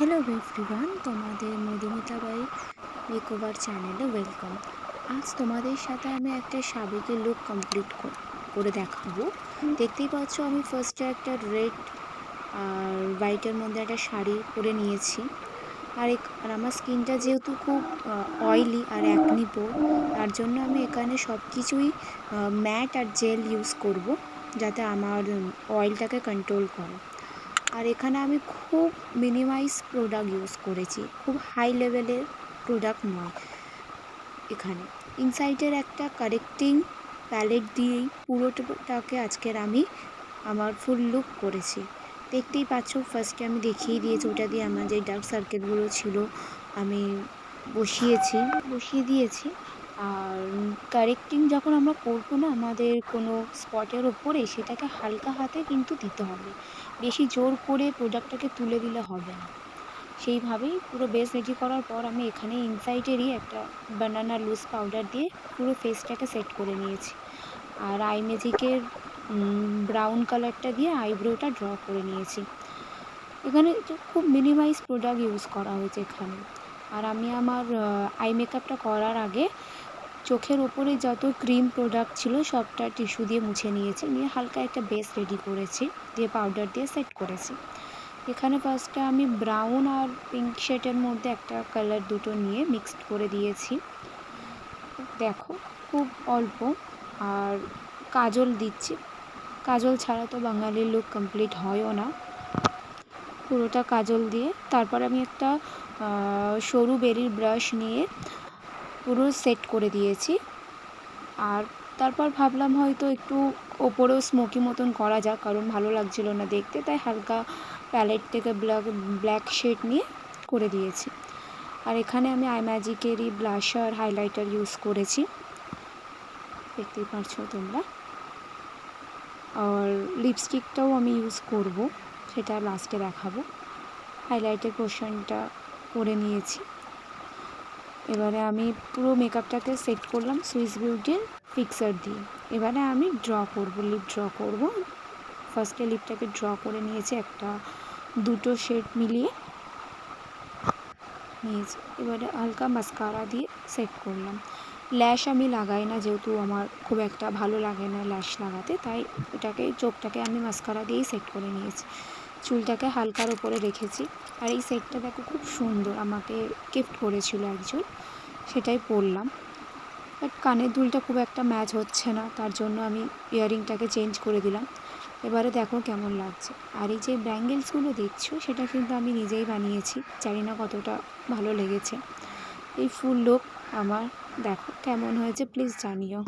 Hello everyone, তোমাদের Madhumita by makeover চ্যানেলে welcome. আজ তোমাদের সাথে আমি একটা সাবেকি লুক কমপ্লিট করে দেখাবো। দেখতেই পাচ্ছ, আমি ফার্স্টে একটা রেড আর হোয়াইটের মধ্যে একটা শাড়ি পরে নিয়েছি। আর আমার স্কিনটা যেহেতু খুব অয়েলি আর অ্যাকনি পোর, তার জন্য আমি এখানে সব কিছুই ম্যাট আর জেল ইউজ করব, যাতে আমার অয়েলটাকে কন্ট্রোল করে। আর এখানে আমি খুব মিনিমাইজ প্রোডাক্ট ইউজ করেছি, খুব হাই লেভেলের প্রোডাক্ট নয়। এখানে ইনসাইটের একটা কারেক্টিং প্যালেট দিয়েই পুরোটাকে আজকের আমি আমার ফুল লুক করেছি। দেখতেই পাচ্ছ, ফার্স্টে আমি দেখিয়ে দিয়েছি, ওটা দিয়ে আমার যে ডার্ক সার্কেলগুলো ছিল আমি বসিয়ে দিয়েছি। আর কারেক্টিং যখন আমরা করবো না আমাদের কোনো স্পটের ওপরে, সেটাকে হালকা হাতে কিন্তু দিতে হবে, বেশি জোর করে প্রোডাক্টটাকে তুলে দিলে হবে না। সেইভাবেই পুরো বেস রেডি করার পর আমি এখানে ইনসাইডেরই একটা বানানা লুজ পাউডার দিয়ে পুরো ফেসটাকে সেট করে নিয়েছি। আর আই ম্যাজিকের ব্রাউন কালারটা দিয়ে আইব্রোটা ড্র করে নিয়েছি। এখানে তো খুব মিনিমাইজ প্রোডাক্ট ইউজ করা হয়েছে এখানে। আর আমি আমার আই মেকআপটা করার আগে চোখের ওপরে যত ক্রিম প্রোডাক্ট ছিল সবটা টিস্যু দিয়ে মুছে নিয়েছি, নিয়ে হালকা একটা বেস রেডি করেছি, দিয়ে পাউডার দিয়ে সেট করেছি। এখানে ফার্স্টে আমি ব্রাউন আর পিঙ্ক শেডের মধ্যে একটা কালার দুটো নিয়ে মিক্সড করে দিয়েছি। দেখো, খুব অল্প। আর কাজল দিচ্ছি, কাজল ছাড়া তো বাঙালির লুক কমপ্লিট হয়ও না। পুরোটা কাজল দিয়ে তারপর আমি একটা সরু বেরির ব্রাশ নিয়ে পুরো সেট করে দিয়েছি। আর তারপর ভাবলাম হয়তো একটু ওপরেও স্মোকি মতন করা যাক, কারণ ভালো লাগছিল না দেখতে, তাই হালকা প্যালেট থেকে ব্ল্যাক শেড নিয়ে করে দিয়েছি। আর এখানে আমি আই ম্যাজিকেরই ব্লাশার হাইলাইটার ইউজ করেছি, দেখতেই পারছো তোমরা। আর লিপস্টিকটাও আমি ইউজ করব, সেটা লাস্টে দেখাবো। হাইলাইটের পোর্শনটা করে নিয়েছি। এবারে আমি পুরো মেকআপটাকে সেট করলাম সুইস বিউটির ফিক্সার দিয়ে। এবারে আমি লিপ ড্র করব। ফার্স্টে লিপটাকে ড্র করে নিয়েছি, একটা দুটো শেড মিলিয়ে নিয়েছি। এবারে হালকা মাস্কারা দিয়ে সেট করলাম। ল্যাশ আমি লাগাই না, যেহেতু আমার খুব একটা ভালো লাগে না ল্যাশ লাগাতে, তাই চোখটাকে আমি মাস্কারা দিয়েই সেট করে নিয়েছি। চুলটাকে হালকার ওপরে রেখেছি। আর এই সেটটা দেখো, খুব সুন্দর, আমাকে গিফট করেছিল একজন, সেটাই পরলাম। বাট কানের দুলটা খুব একটা ম্যাচ হচ্ছে না, তার জন্য আমি ইয়াররিংটাকে চেঞ্জ করে দিলাম। এবারে দেখো কেমন লাগছে। আর এই যে ব্যাঙ্গেলসগুলো দেখছো, সেটা কিন্তু আমি নিজেই বানিয়েছি, জানি না কতটা ভালো লেগেছে। এই ফুল লুক আমার দেখো কেমন হয়েছে, প্লিজ জানিও।